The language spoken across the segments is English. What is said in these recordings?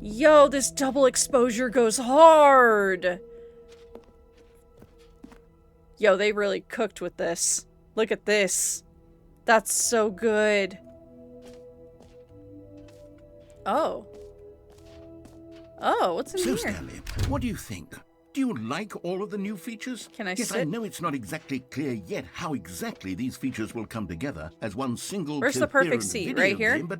Yo, this double exposure goes hard! Yo, they really cooked with this. Look at this. That's so good. Oh. Oh, what's in here? So, Stanley, what do you think? Do you like all of the new features? Can I Yes, sit? I know it's not exactly clear yet how exactly these features will come together as one single Where's the perfect coherent seat? video Right here? game, but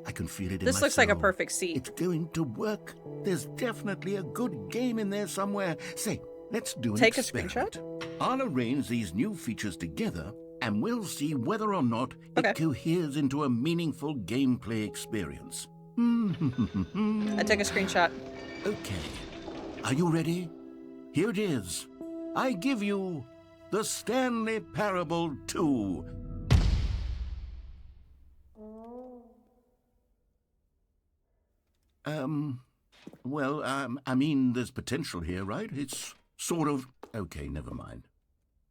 I can feel it in This my looks like a soul. perfect seat. It's going to work. There's definitely a good game in there somewhere. Say, let's do an Take a experiment. screenshot? I'll arrange these new features together, and we'll see whether or not Okay. it coheres into a meaningful gameplay experience. I took a screenshot. Okay. Are you ready? Here it is. I give you the Stanley Parable 2. I mean, there's potential here, right? It's sort of... Okay, never mind.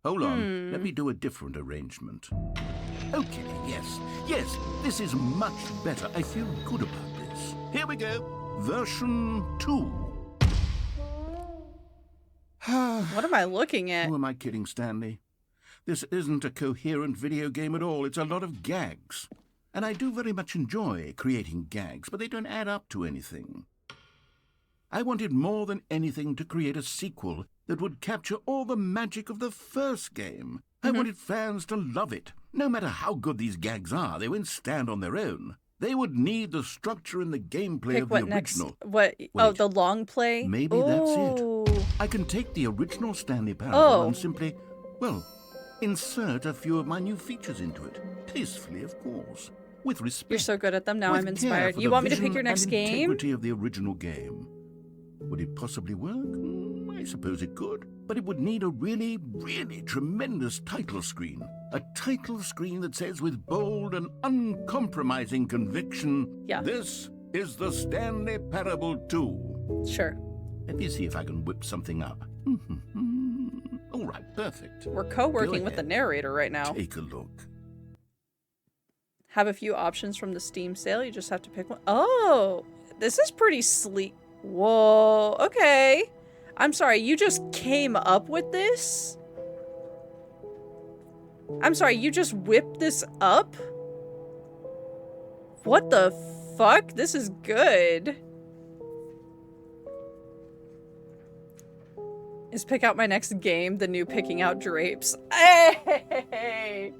Hold on. Let me do a different arrangement. Okay, yes, this is much better. I feel good about this. Here we go. Version 2. What am I looking at? Who am I kidding, Stanley? This isn't a coherent video game at all. It's a lot of gags. And I do very much enjoy creating gags, but they don't add up to anything. I wanted more than anything to create a sequel that would capture all the magic of the first game. I wanted fans to love it. No matter how good these gags are, they won't stand on their own. They would need the structure and the gameplay Pick of the what next? original. What? Oh, Wait. the long play? Maybe that's it. Ooh. I can take the original Stanley Parable Oh. and simply, well, insert a few of my new features into it. Tastefully, of course. With respect. You're so good at them now. with I'm care inspired. for You the want me to pick vision your next and game? integrity of the original game. Would it possibly work? I suppose it could. But it would need a really, really tremendous title screen. A title screen that says with bold and uncompromising conviction, Yeah. this is the Stanley Parable 2. Sure. Let me see if I can whip something up. All right, perfect. We're co-working Go with the ahead. narrator right now. Take a look. Have a few options from the Steam sale. You just have to pick one. Oh, this is pretty sleek. Whoa. Okay. I'm sorry. You just came up with this? I'm sorry. You just whipped this up? What the fuck? This is good. Is pick out my next game the new picking out drapes? Hey!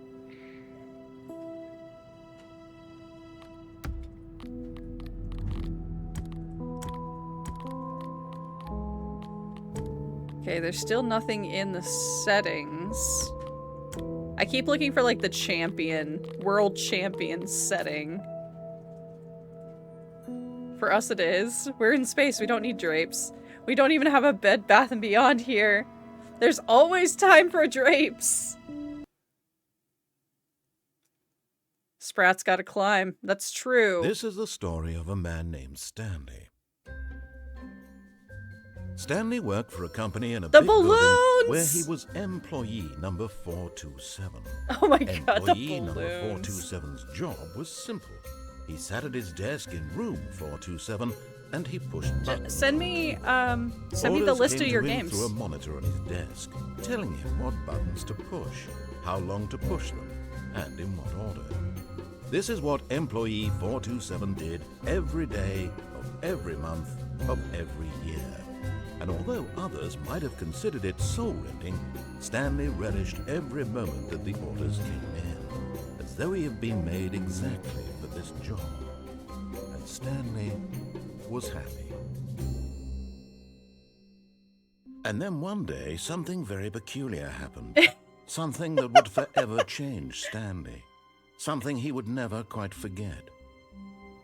Okay, there's still nothing in the settings. I keep looking for like the champion, world champion setting. For us it is. We're in space, we don't need drapes. We don't even have a Bed Bath & Beyond here. There's always time for drapes. Sprat's gotta climb. That's true. This is the story of a man named Stanley. Stanley worked for a company in a The big building balloons! where he was employee number 427. Oh my god, the Employee number balloons. 427's job was simple. He sat at his desk in room 427 and he pushed buttons. Send me the Orders list came of your to him games. through a monitor on his desk, telling him what buttons to push, how long to push them, and in what order. This is what employee 427 did every day of every month of every year. And although others might have considered it soul-rending, Stanley relished every moment that the orders came in, as though he had been made exactly for this job. And Stanley was happy. And then one day, something very peculiar happened. Something that would forever change Stanley. Something he would never quite forget.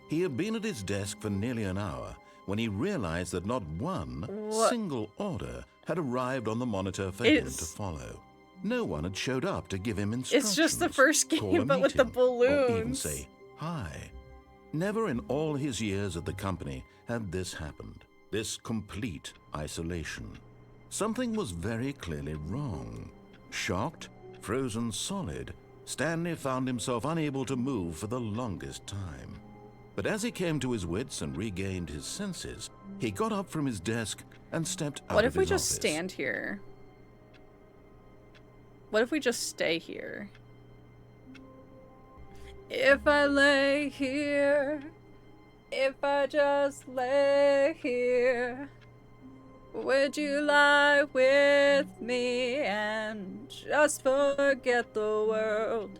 He had been at his desk for nearly an hour when he realized that not one single order had arrived on the monitor for him to follow. No one had showed up to give him instructions. It's just the first call a game, but with the meeting, or even balloons. say hi. Never in all his years at the company had this happened. This complete isolation. Something was very clearly wrong. Shocked, frozen solid, Stanley found himself unable to move for the longest time. But as he came to his wits and regained his senses, he got up from his desk and stepped out What of if we his just office. stand here? What if we just stay here? If I lay here, if I just lay here, would you lie with me and just forget the world?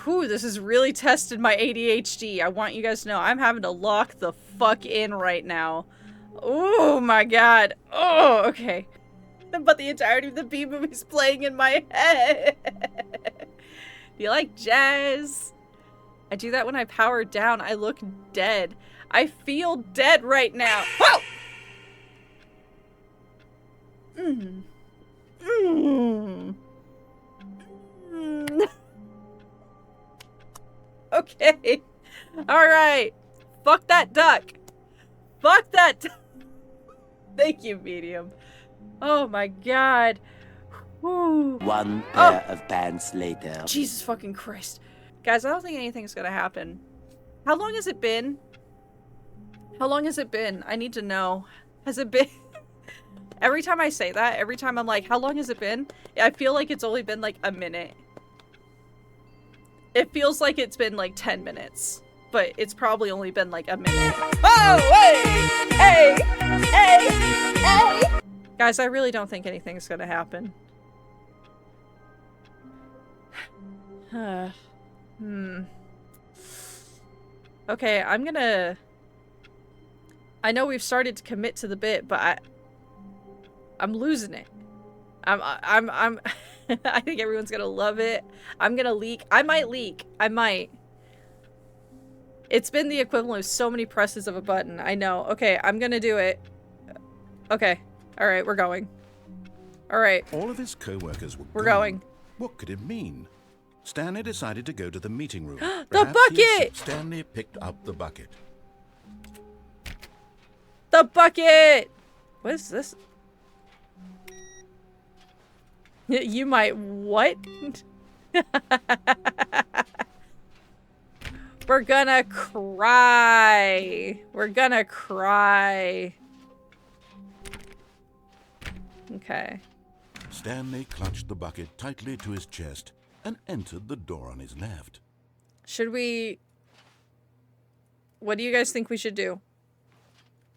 Whew, this has really tested my ADHD. I want you guys to know I'm having to lock the fuck in right now. Oh my god. Oh, okay. But the entirety of the B movie's playing in my head. Do you like jazz? I do that when I power down. I look dead. I feel dead right now. Whoa! Mm. Mm. Mm. Okay. Alright. Fuck that duck. Fuck that. Thank you, medium. Oh my god. Whew. One pair of pants later. Jesus fucking Christ. Guys, I don't think anything's gonna happen. How long has it been? How long has it been? I need to know. Has it been... Every time I say that, every time I'm like, how long has it been? I feel like it's only been like a minute. It feels like it's been like 10 minutes. But it's probably only been like a minute. Oh, hey! Hey! Hey! Hey! Guys, I really don't think anything's gonna happen. Okay, I'm gonna... I know we've started to commit to the bit, but I'm losing it. I'm I think everyone's gonna love it. I'm gonna leak. I might leak. I might. It's been the equivalent of so many presses of a button. I know. Okay, I'm gonna do it. Okay. Alright, we're going. Alright. All of his co-workers were We're gone. going. What could it mean? Stanley decided to go to the meeting room. The Perhaps bucket! Stanley picked up the bucket. The bucket! What is this? You might what? We're gonna cry. We're gonna cry. Okay. Stanley clutched the bucket tightly to his chest and entered the door on his left. Should we... What do you guys think we should do?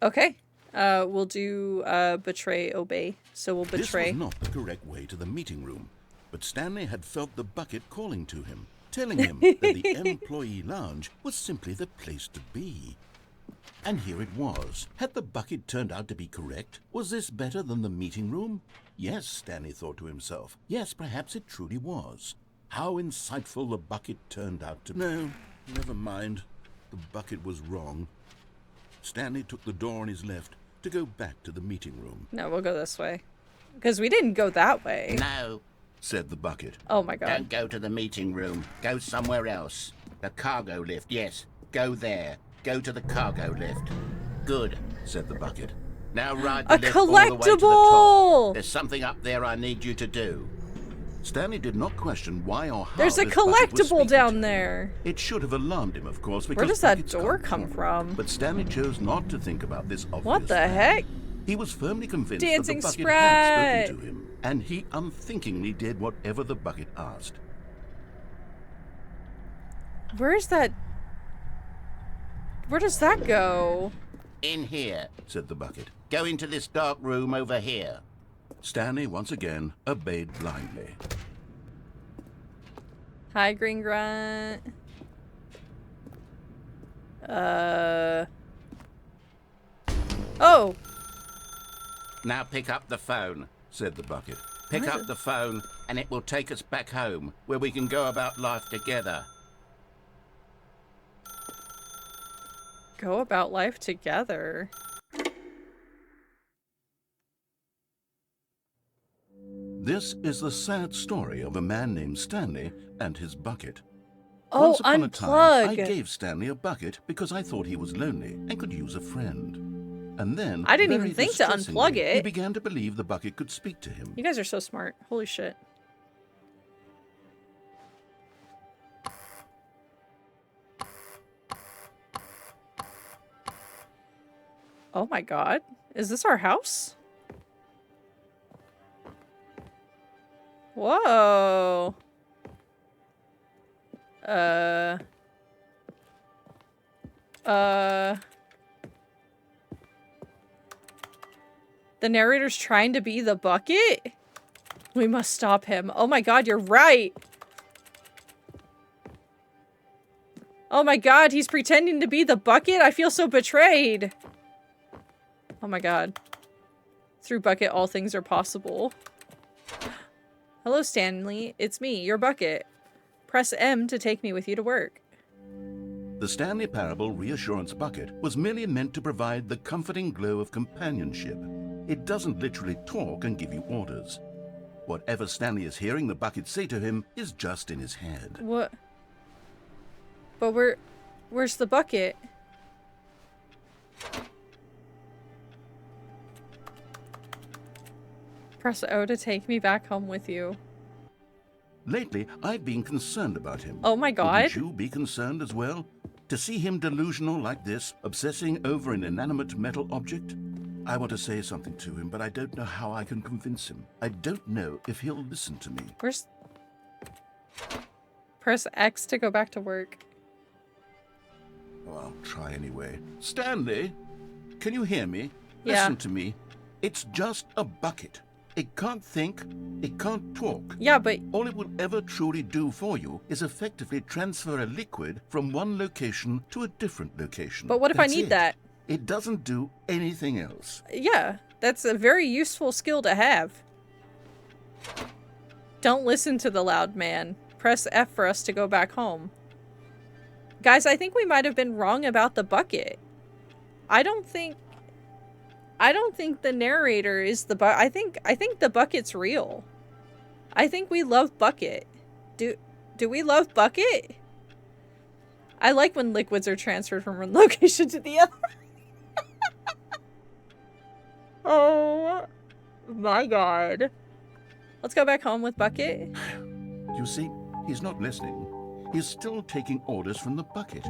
Okay. We'll do, betray, obey. So we'll betray. This was not the correct way to the meeting room, but Stanley had felt the bucket calling to him, telling him that the employee lounge was simply the place to be. And here it was. Had the bucket turned out to be correct? Was this better than the meeting room? Yes, Stanley thought to himself. Yes, perhaps it truly was. How insightful the bucket turned out to be. No, never mind. The bucket was wrong. Stanley took the door on his left to go back to the meeting room. No, we'll go this way. Because we didn't go that way. No, said the bucket. Oh my god. don't go to the meeting room. Go somewhere else. The cargo lift, yes. Go there. Go to the cargo lift. Good, said the bucket. Now ride the A lift all the way to the collectible! top. There's something up there I need you to do. Stanley did not question why or how There's a this bucket was collectible speaking down to him. there. It should have alarmed him, of course, because Where does that buckets door can't come talk. from? But Stanley chose not to think about this obvious What the fact. heck? He was firmly convinced Dancing that the bucket Sprite! had spoken to him, and he unthinkingly did whatever the bucket asked. Where's that? Where does that go? In here. Said the bucket. Go into this dark room over here. Stanley once again obeyed blindly. Hi, Green Grunt. Oh! Now pick up the phone. Said the bucket. Pick What? up the phone and it will take us back home where we can go about life together. Go about life together. This is the sad story of a man named Stanley and his bucket. Oh, Once upon a time, I unplug! gave Stanley a bucket because I thought he was lonely and could use a friend. And then, I didn't very even think to distressingly, unplug he it. began to believe the bucket could speak to him. You guys are so smart. Holy shit. Oh my god. Is this our house? Whoa. The narrator's trying to be the bucket? We must stop him. Oh my god, you're right. Oh my god, he's pretending to be the bucket? I feel so betrayed. Oh my god. Through bucket, all things are possible. Hello, Stanley. It's me, your bucket. Press M to take me with you to work. The Stanley Parable Reassurance Bucket was merely meant to provide the comforting glow of companionship. It doesn't literally talk and give you orders. Whatever Stanley is hearing the bucket say to him is just in his head. What? But where's the bucket? Press O to take me back home with you. Lately, I've been concerned about him. Oh my god. Wouldn't you be concerned as well? To see him delusional like this, obsessing over an inanimate metal object? I want to say something to him, but I don't know how I can convince him. I don't know if he'll listen to me. Where's... Press X to go back to work. Oh, I'll try anyway. Stanley, can you hear me? Yeah. Listen to me. It's just a bucket. It can't think, it can't talk. Yeah, but... All it will ever truly do for you is effectively transfer a liquid from one location to a different location. But what if That's I need it. that? It doesn't do anything else. Yeah, that's a very useful skill to have. Don't listen to the loud man. Press F for us to go back home. Guys, I think we might have been wrong about the bucket. I don't think the narrator is the I think the bucket's real. I think we love bucket. Do we love bucket? I like when liquids are transferred from one location to the other. Oh my god. Let's go back home with bucket. You see, he's not listening. He's still taking orders from the bucket.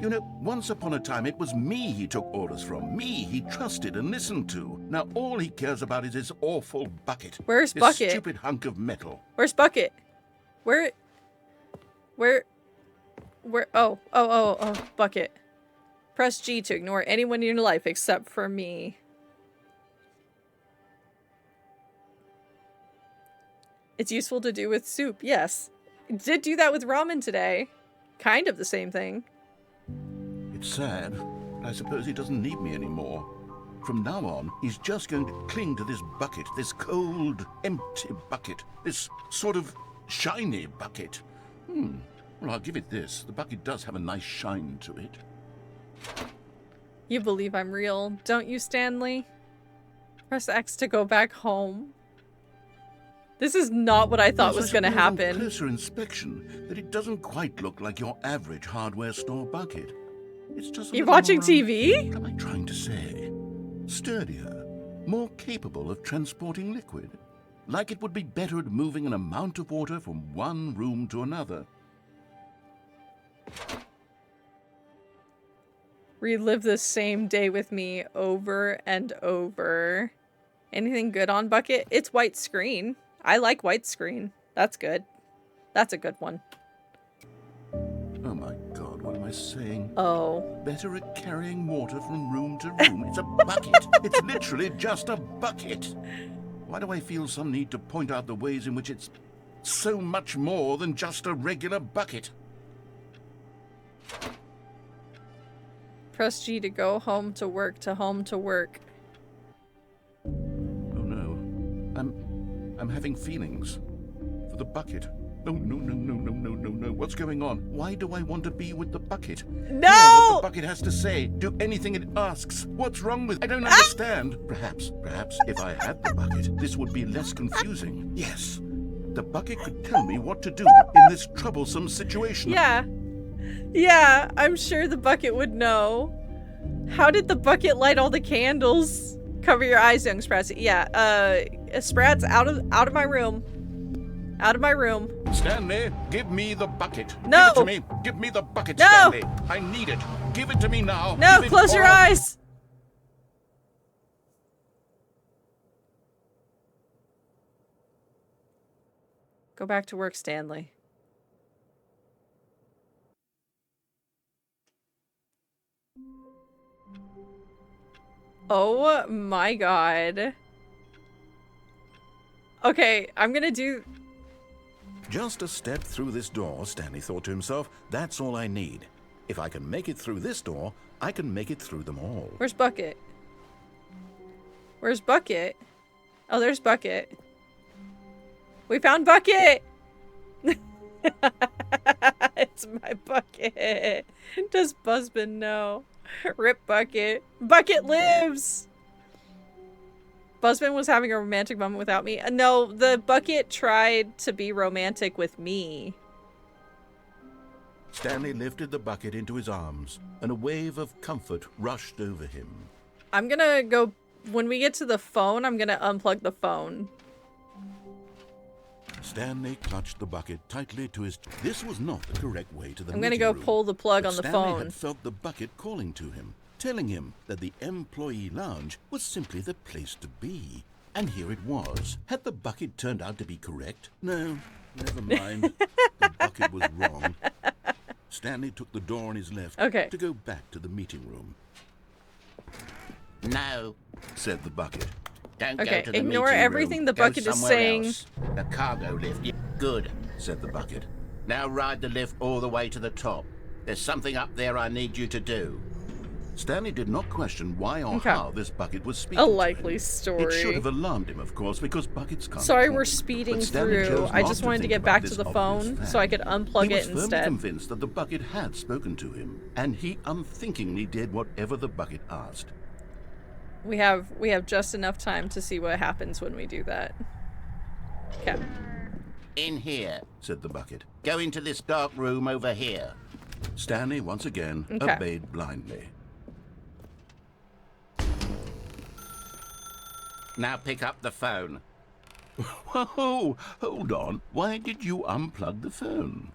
You know, once upon a time it was me he took orders from. Me he trusted and listened to. Now all he cares about is his awful bucket. Where's this bucket? stupid hunk of metal. Where's bucket? Where? Oh, bucket. Press G to ignore anyone in your life except for me. It's useful to do with soup, yes. Did do that with ramen today. Kind of the same thing. It's sad, but I suppose he doesn't need me anymore. From now on, he's just going to cling to this bucket, this cold, empty bucket, this sort of shiny bucket. Well, I'll give it this. The bucket does have a nice shine to it. You believe I'm real, don't you, Stanley? Press X to go back home. This is not what I thought was going to happen. On closer inspection, that it doesn't quite look like your average hardware store bucket. It's just You watching TV? What am I trying to say? Sturdier, more capable of transporting liquid. Like it would be better at moving an amount of water from one room to another. Relive the same day with me over and over. Anything good on bucket? It's white screen. I like white screen. That's good. That's a good one. Oh my god, what am I saying? Oh. Better at carrying water from room to room. It's a bucket. It's literally just a bucket. Why do I feel some need to point out the ways in which it's so much more than just a regular bucket? Press G to go home to work to home to work. Oh no. I'm having feelings for the bucket. No. What's going on? Why do I want to be with the bucket? No! Hear what the bucket has to say. Do anything it asks. What's wrong with it? I don't understand. Perhaps if I had the bucket, this would be less confusing. Yes. The bucket could tell me what to do in this troublesome situation. Yeah, I'm sure the bucket would know. How did the bucket light all the candles? Cover your eyes, young Sprats. Yeah, Sprats, out of my room. Out of my room. Stanley, give me the bucket. No! Give it to me. Give me the bucket, No! Stanley. I need it. Give it to me now. No, Give it close your all. eyes. Go back to work, Stanley. Oh my god. Okay, I'm gonna do... Just a step through this door, Stanley thought to himself. That's all I need. If I can make it through this door, I can make it through them all. Where's Bucket? Where's Bucket? Oh, there's Bucket. We found Bucket! It's my Bucket. Does Buzzman know? Rip Bucket. Bucket lives! Buzzman was having a romantic moment without me. No, the Bucket tried to be romantic with me. Stanley lifted the bucket into his arms, and a wave of comfort rushed over him. I'm gonna go... When we get to the phone, I'm gonna unplug the phone. Stanley clutched the bucket tightly to his... This was not the correct way to the I'm gonna meeting go room, pull the plug but on the Stanley phone. had felt the bucket calling to him, telling him that the employee lounge was simply the place to be. And here it was. Had the bucket turned out to be correct? No, never mind. The bucket was wrong. Stanley took the door on his left to go back to the meeting room. No, said the bucket. Don't go Okay, to the ignore meeting everything room. the Go bucket is somewhere saying. else. The cargo lift. Good, said the bucket. Now ride the lift all the way to the top. There's something up there I need you to do. Stanley did not question why or how this bucket was speaking A to him. likely story. It should have alarmed him, of course, because buckets can't Sorry talk. we're speeding But Stanley through. chose I not just to wanted to think get about back to this the obvious phone fact. so I could unplug He it was firmly instead. convinced that the bucket had spoken to him, and he unthinkingly did whatever the bucket asked. We have just enough time to see what happens when we do that. Okay. In here, said the bucket. Go into this dark room over here. Stanley once again obeyed blindly. Now pick up the phone. Whoa, hold on. Why did you unplug the phone?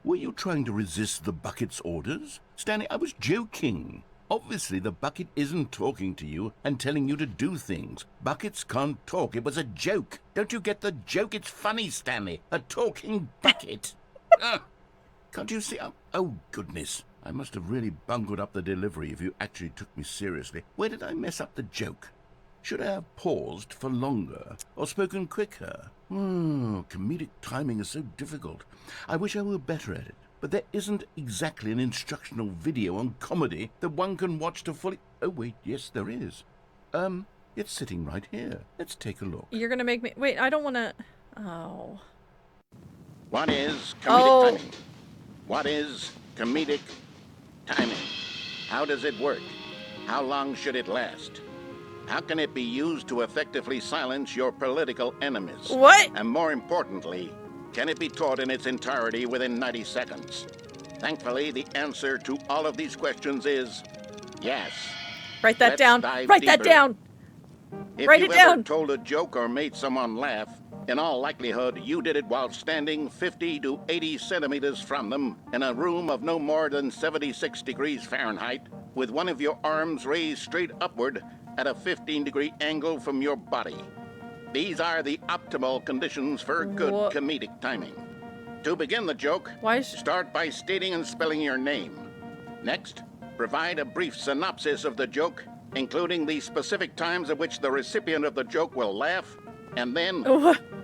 Were you trying to resist the bucket's orders? Stanley, I was joking. Obviously, the bucket isn't talking to you and telling you to do things. Buckets can't talk. It was a joke. Don't you get the joke? It's funny, Stanley. A talking bucket. Can't you see? Oh, goodness. I must have really bungled up the delivery if you actually took me seriously. Where did I mess up the joke? Should I have paused for longer or spoken quicker? Comedic timing is so difficult. I wish I were better at it. But there isn't exactly an instructional video on comedy that one can watch to fully... Oh, wait, yes, there is. It's sitting right here. Let's take a look. You're gonna make me... Wait, I don't wanna... Oh. What is comedic timing? What is comedic timing? How does it work? How long should it last? How can it be used to effectively silence your political enemies? What? And more importantly, can it be taught in its entirety within 90 seconds? Thankfully, the answer to all of these questions is yes. Write that Let's down. dive Write that deeper. down. If Write you it ever down. told a joke or made someone laugh, in all likelihood, you did it while standing 50 to 80 centimeters from them in a room of no more than 76 degrees Fahrenheit, with one of your arms raised straight upward at a 15-degree angle from your body. These are the optimal conditions for good comedic timing. To begin the joke, start by stating and spelling your name. Next, provide a brief synopsis of the joke, including the specific times at which the recipient of the joke will laugh, and then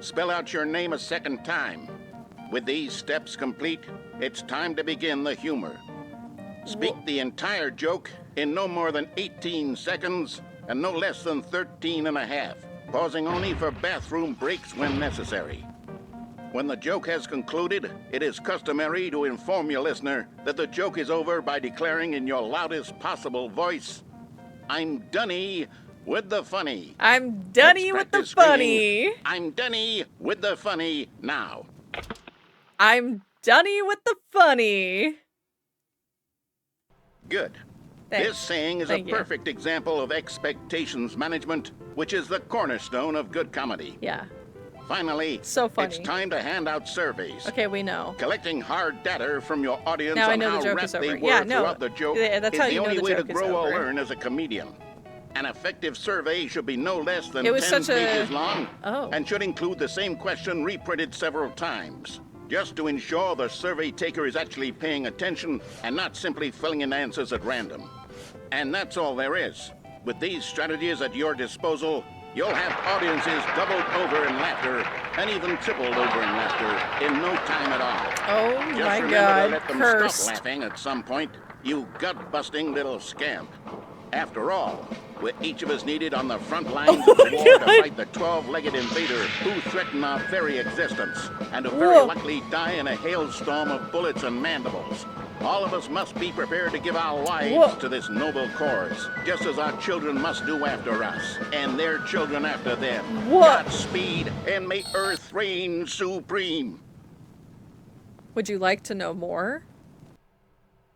spell out your name a second time. With these steps complete, it's time to begin the humor. Speak the entire joke in no more than 18 seconds and no less than 13 and a half, pausing only for bathroom breaks when necessary. When the joke has concluded, it is customary to inform your listener that the joke is over by declaring in your loudest possible voice, "I'm Dunny with the funny." I'm Dunny with the funny. I'm Dunny with the funny now. I'm Dunny with the funny. Good. Thanks. This saying is Thank a you. perfect example of expectations management, which is the cornerstone of good comedy. Yeah. Finally, So funny. it's time to hand out surveys. Okay, we know. Collecting hard data from your audience Now I on know the how joke rap is they over. were Yeah, no. throughout the joke Yeah, that's is how the you know only the way to joke is grow or over. learn as a comedian. An effective survey should be no less than It was 10 such a- pages long Oh. and should include the same question reprinted several times, just to ensure the survey taker is actually paying attention and not simply filling in answers at random. And that's all there is. With these strategies at your disposal, you'll have audiences doubled over in laughter and even tripled over in laughter in no time at all. Oh Just my remember god, to let them cursed. stop laughing at some point, you gut-busting little scamp. After all, we're each of us needed on the front lines of the war to fight the 12-legged invader who threaten our very existence, and who very Whoa. likely die in a hailstorm of bullets and mandibles. All of us must be prepared to give our lives Whoa. to this noble cause, just as our children must do after us, and their children after them. What? Godspeed, and may Earth reign supreme. Would you like to know more?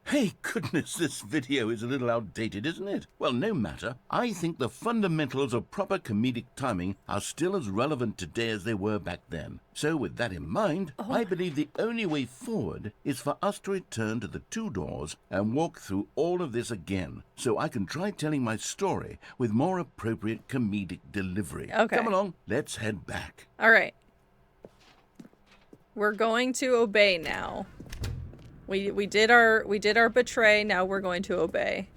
Hey, goodness, this video is a little outdated, isn't it? Well, no matter. I think the fundamentals of proper comedic timing are still as relevant today as they were back then. So, with that in mind, I believe the only way forward is for us to return to the 2 doors and walk through all of this again, so I can try telling my story with more appropriate comedic delivery. Okay. Come along, let's head back. All right. We're going to obey now. We did our betray, now we're going to obey.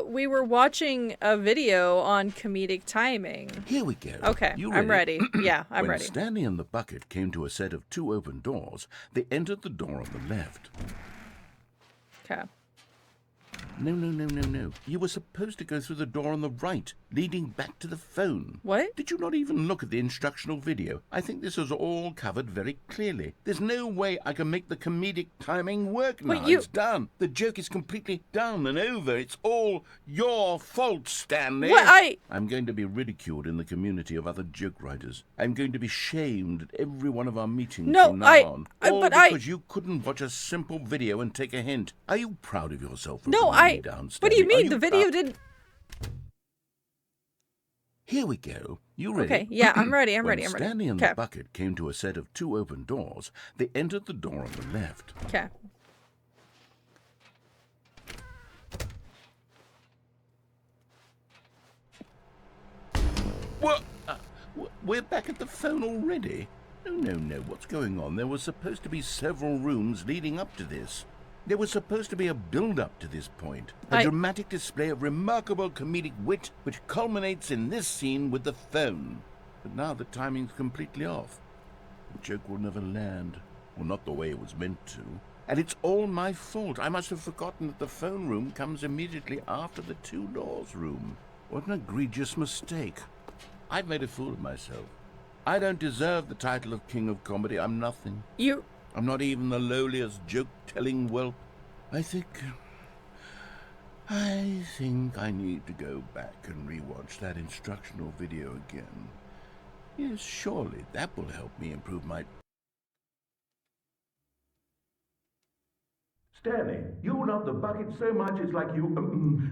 We were watching a video on comedic timing. Here we go. Okay, You I'm ready. Yeah, I'm when ready. Stanley and the bucket came to a set of 2 open doors, they entered the door on the left. Okay. No. You were supposed to go through the door on the right, leading back to the phone. What? Did you not even look at the instructional video? I think this is all covered very clearly. There's no way I can make the comedic timing work now. But you- It's done. The joke is completely done and over. It's all your fault, Stanley. What? I'm going to be ridiculed in the community of other joke writers. I'm going to be shamed at every one of our meetings No, from now on. All because you couldn't watch a simple video and take a hint. Are you proud of yourself? For No, bringing me down, what do you Stanley? Are mean? The video proud? didn't... Here we go. You ready? Okay, yeah, I'm ready, I'm When ready. Stanley and Okay. the bucket came to a set of 2 open doors, they entered the door on the left. Okay. What? We're back at the phone already? No. What's going on? There was supposed to be several rooms leading up to this. There was supposed to be a build-up to this point. A dramatic display of remarkable comedic wit which culminates in this scene with the phone. But now the timing's completely off. The joke will never land. Well, not the way it was meant to. And it's all my fault. I must have forgotten that the phone room comes immediately after the 2 doors room. What an egregious mistake. I've made a fool of myself. I don't deserve the title of King of Comedy. I'm nothing. I'm not even the lowliest joke-telling whelp. I think I need to go back and rewatch that instructional video again. Yes, surely that will help me improve my... Stanley, you love the bucket so much it's like you...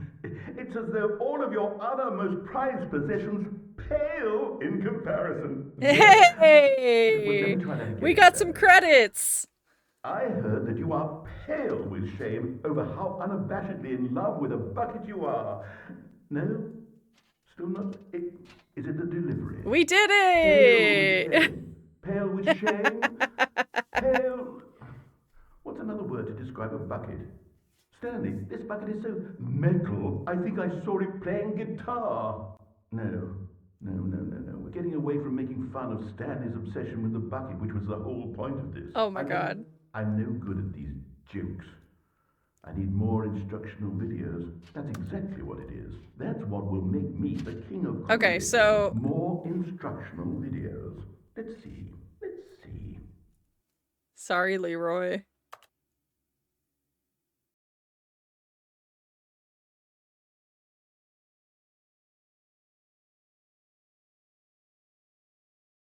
it's as though all of your other most prized possessions pale in comparison. Hey! We got some credits! I heard that you are pale with shame over how unabashedly in love with a bucket you are. No? Still not? Is it the delivery? We did it! Pale with shame? Pale... What's another word to describe a bucket? Stanley, this bucket is so metal, I think I saw it playing guitar. No. We're getting away from making fun of Stanley's obsession with the bucket, which was the whole point of this. Oh my god. I'm no good at these jokes. I need more instructional videos. That's exactly what it is. That's what will make me the king of comedy. Okay, so... More instructional videos. Let's see. Sorry, Leroy.